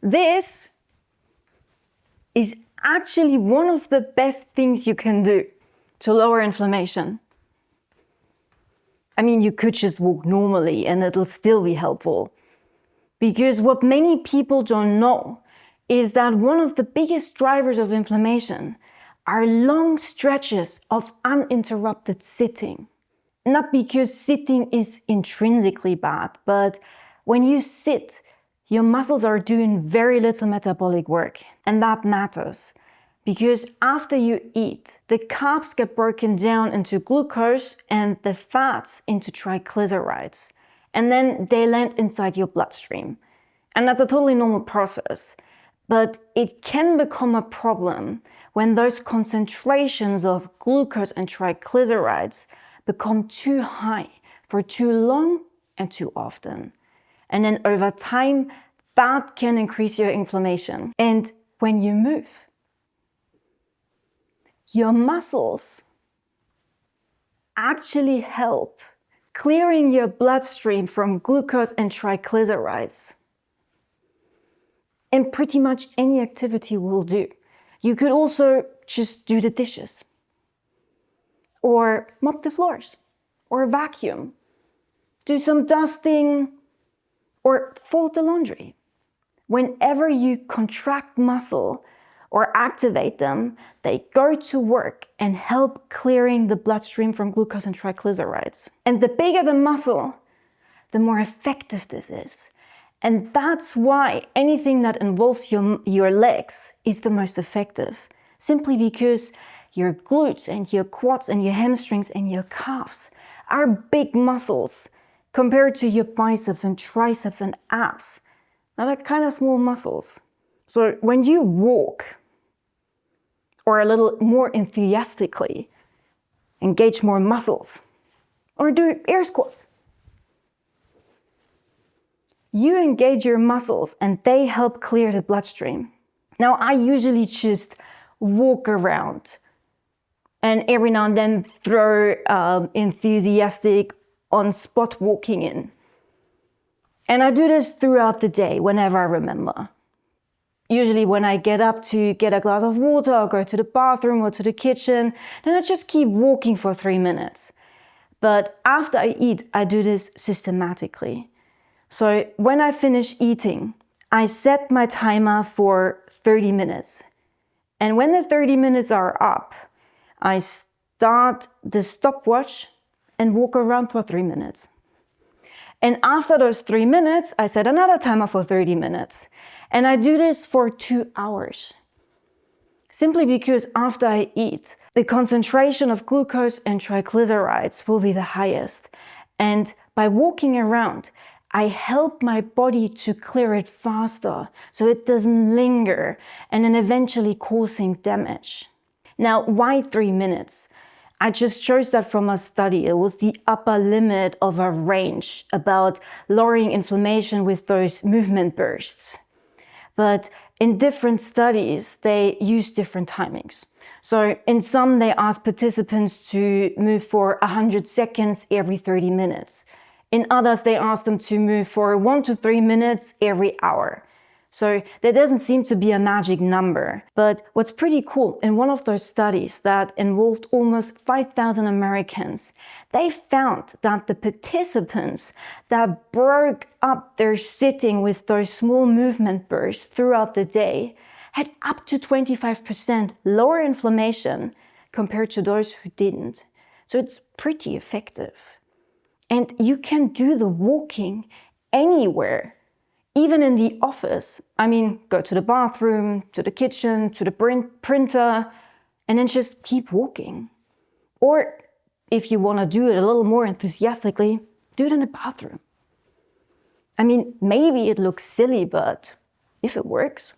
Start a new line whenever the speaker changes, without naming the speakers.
This is actually one of the best things you can do to lower inflammation. I mean, you could just walk normally and it'll still be helpful. Because what many people don't know is that one of the biggest drivers of inflammation are long stretches of uninterrupted sitting. Not because sitting is intrinsically bad, but when you sit, your muscles are doing very little metabolic work. And that matters because after you eat, the carbs get broken down into glucose and the fats into triglycerides. And then they land inside your bloodstream. And that's a totally normal process. But it can become a problem when those concentrations of glucose and triglycerides become too high for too long and too often. And then over time, that can increase your inflammation. And when you move, your muscles actually help clearing your bloodstream from glucose and triglycerides. And pretty much any activity will do. You could also just do the dishes, or mop the floors, or vacuum, do some dusting, or fold the laundry. Whenever you contract muscle or activate them, they go to work and help clearing the bloodstream from glucose and triglycerides. And the bigger the muscle, the more effective this is. And that's why anything that involves your legs is the most effective. Simply because your glutes and your quads and your hamstrings and your calves are big muscles compared to your biceps and triceps and abs. Now they're kind of small muscles. So when you walk, or a little more enthusiastically, engage more muscles, or do air squats, you engage your muscles and they help clear the bloodstream. Now, I usually just walk around and every now and then throw enthusiastic on-spot walking in. And I do this throughout the day whenever I remember. Usually when I get up to get a glass of water or go to the bathroom or to the kitchen, then I just keep walking for 3 minutes. But after I eat, I do this systematically. So when I finish eating, I set my timer for 30 minutes. And when the 30 minutes are up, I start the stopwatch and walk around for 3 minutes. And after those 3 minutes, I set another timer for 30 minutes. And I do this for 2 hours. Simply because after I eat, the concentration of glucose and triglycerides will be the highest. And by walking around, I help my body to clear it faster so it doesn't linger and then eventually causing damage. Now, why 3 minutes? I just chose that from a study. It was the upper limit of a range about lowering inflammation with those movement bursts. But in different studies, they use different timings. So in some, they asked participants to move for 100 seconds every 30 minutes. In others, they asked them to move for 1 to 3 minutes every hour. So there doesn't seem to be a magic number. But what's pretty cool, in one of those studies that involved almost 5,000 Americans, they found that the participants that broke up their sitting with those small movement bursts throughout the day had up to 25% lower inflammation compared to those who didn't. So it's pretty effective. And you can do the walking anywhere, even in the office. I mean, go to the bathroom, to the kitchen, to the printer, and then just keep walking. Or if you want to do it a little more enthusiastically, do it in the bathroom. I mean, maybe it looks silly, but if it works,